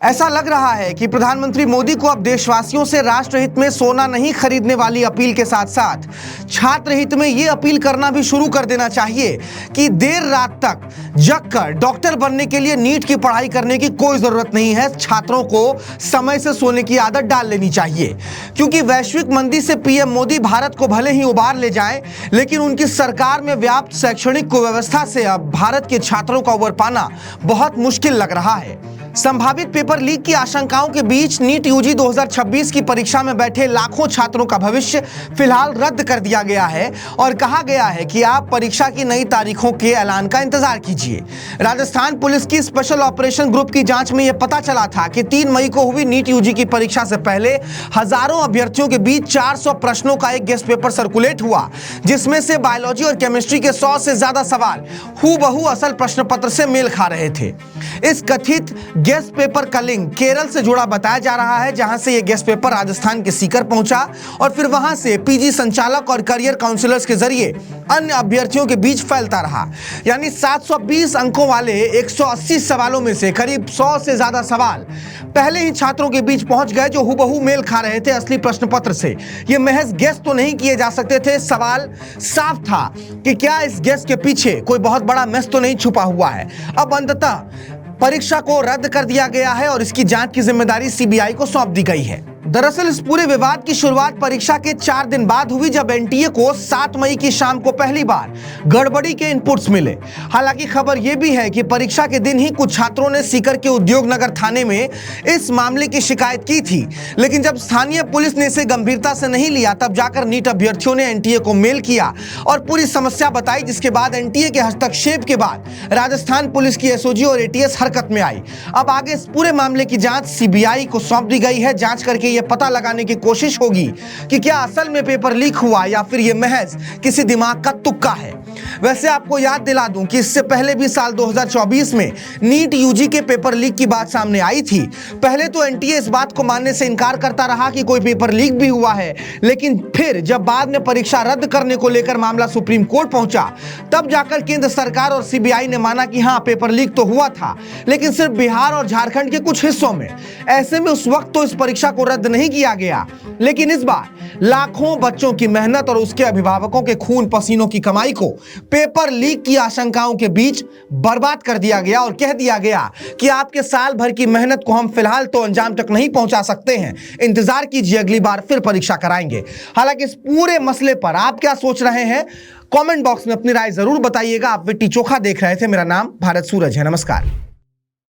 ऐसा लग रहा है कि प्रधानमंत्री मोदी को अब देशवासियों से राष्ट्रहित में सोना नहीं खरीदने वाली अपील के साथ साथ छात्र हित में ये अपील करना भी शुरू कर देना चाहिए कि देर रात तक जगकर डॉक्टर बनने के लिए नीट की पढ़ाई करने की कोई जरूरत नहीं है। छात्रों को समय से सोने की आदत डाल लेनी चाहिए, क्योंकि वैश्विक मंदी से पीएम मोदी भारत को भले ही उबार ले जाएं, लेकिन उनकी सरकार में व्याप्त शैक्षणिक कुव्यवस्था से अब भारत के छात्रों का उबर पाना बहुत मुश्किल लग रहा है। संभावित पेपर लीक की आशंकाओं के बीच नीट यूजी 2026 की परीक्षा में बैठे लाखों छात्रों का भविष्य फिलहाल रद्द कर दिया गया है और कहा गया है कि आप परीक्षा की नई तारीखों के ऐलान का इंतजार कीजिए। राजस्थान पुलिस की स्पेशल ऑपरेशन ग्रुप की जांच में यह पता चला था कि 3 मई को हुई नीट यूजी की परीक्षा से पहले हजारों अभ्यर्थियों के बीच 400 प्रश्नों का एक गेस्ट पेपर सर्कुलेट हुआ, जिसमें से बायोलॉजी और केमिस्ट्री के 100 से ज्यादा सवाल हूबहू असल प्रश्न पत्र से मेल खा रहे थे। इस कथित गेस्ट पेपर का लिंक केरल से जुड़ा बताया जा रहा है, जहां से यह गेस्ट पेपर राजस्थान के सीकर पहुंचा और फिर वहां से पीजी संचालक और करियर काउंसलर्स के जरिए अन्य अभ्यर्थियों के बीच फैलता रहा। यानी 720 अंकों वाले 180 सवालों में से करीब 100 से ज्यादा सवाल पहले ही छात्रों के बीच पहुंच गए, जो हुबहू मेल खा रहे थे असली प्रश्न पत्र से। ये महज गेस तो नहीं किए जा सकते थे। सवाल साफ था कि क्या इस गेस के पीछे कोई बहुत बड़ा मैस तो नहीं छुपा हुआ है। अब अंततः परीक्षा को रद्द कर दिया गया है और इसकी जांच की जिम्मेदारी सीबीआई को सौंप दी गई है। दरअसल इस पूरे विवाद की शुरुआत परीक्षा के 4 दिन बाद हुई, जब एनटीए को 7 मई की शाम को पहली बार गड़बड़ी के इनपुट्स मिले। हालांकि खबर यह भी है कि परीक्षा के दिन ही कुछ छात्रों ने सीकर के उद्योग नगर थाने में इस मामले की शिकायत की थी, लेकिन जब स्थानीय पुलिस ने इसे गंभीरता से नहीं लिया, तब जाकर नीट अभ्यर्थियों ने एनटीए को मेल किया और पूरी समस्या बताई, जिसके बाद एनटीए के हस्तक्षेप के बाद राजस्थान पुलिस की एसओजी और एटीएस हरकत में आई। अब आगे इस पूरे मामले की जांच सीबीआई को सौंप दी गई है। जांच करके यह पता लगाने की कोशिश होगी कि क्या असल में पेपर लीक हुआ या फिर यह महज किसी दिमाग का तुक्का है। वैसे आपको याद दिला दूं कि इससे पहले भी साल 2024 में नीट यूजी के पेपर लीक की बात सामने आई थी। पहले तो एनटीए इस बात को मानने से इनकार करता रहा कि कोई पेपर लीक भी हुआ है, लेकिन फिर जब बाद में परीक्षा रद्द करने को लेकर मामला सुप्रीम कोर्ट पहुंचा, तब जाकर केंद्र सरकार और सीबीआई ने माना कि हां, पेपर लीक तो हुआ था, लेकिन सिर्फ बिहार और झारखंड के कुछ हिस्सों में। ऐसे में उस वक्त तो इस परीक्षा को रद्द नहीं किया गया, लेकिन इस बार लाखों बच्चों की मेहनत और उसके अभिभावकों के खून पसीनों की कमाई को पेपर लीक की आशंकाओं के बीच बर्बाद कर दिया गया और कह दिया गया कि आपके साल भर की मेहनत को हम फिलहाल तो अंजाम तक नहीं पहुंचा सकते हैं, इंतजार कीजिए, अगली बार फिर परीक्षा कराएंगे। हालांकि इस पूरे मसले पर आप क्या सोच रहे हैं, कमेंट बॉक्स में अपनी राय जरूर बताइएगा। आप विट्टी चोखा देख रहे थे। मेरा नाम भारत सूरज है। नमस्कार।